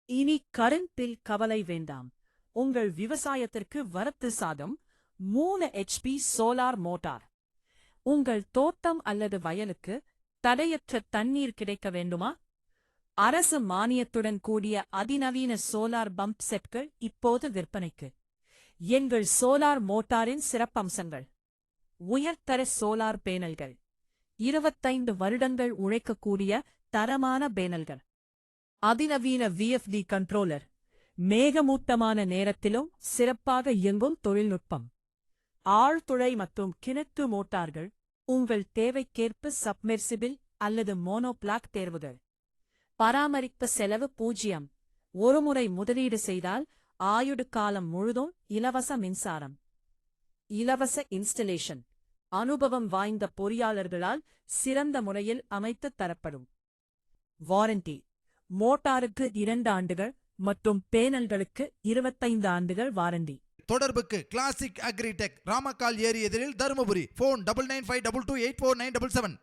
இனி current bill கவலை வேண்டாம். உங்கள் விவசாயத்திற்கு வரத்து சாதம் 3 HP சோலார் மோட்டார். உங்கள் தோட்டம் அல்லது வயலுக்கு தடையற்ற தண்ணீர் கிடைக்க வேண்டுமா? அரசு மானியத்துடன் கூடிய அதிநவீன சோலார் பம்ப் செட்கள் இப்போது விற்பனைக்கு. எங்கள் சோலார் மோட்டாரின் சிறப்பம்சங்கள்: உயர்தர சோலார் பேனல்கள், 25 வருடங்கள் உழைக்கக்கூடிய தரமான பேனல்கள், அதிநவீன VFD கண்ட்ரோலர், மேகமூட்டமான நேரத்திலும் சிறப்பாக இயங்கும் தொழில்நுட்பம், ஆழ்துளை மற்றும் கிணற்று மோட்டார்கள், உங்கள் தேவைக்கேற்ப சப்மெர்சிபிள் அல்லது மோனோபிளாக் தேர்வுகள். பராமரிப்பு செலவு 0. ஒருமுறை முதலீடு செய்தால் ஆயுடு காலம் முழுதும் இலவச மின்சாரம். இலவச இன்ஸ்டலேஷன் அனுபவம் வாய்ந்த பொறியாளர்களால் சிறந்த முறையில் அமைத்துத் தரப்படும். வாரண்டி: மோட்டாருக்கு 2 ஆண்டுகள் மற்றும் பேனல்களுக்கு 25 ஆண்டுகள் வாரண்டி. தொடர்புக்கு கிளாசிக் அக்ரிடெக், ராமக்கால் ஏரி எதிரில், தருமபுரி. ஃபோன் 9952284977.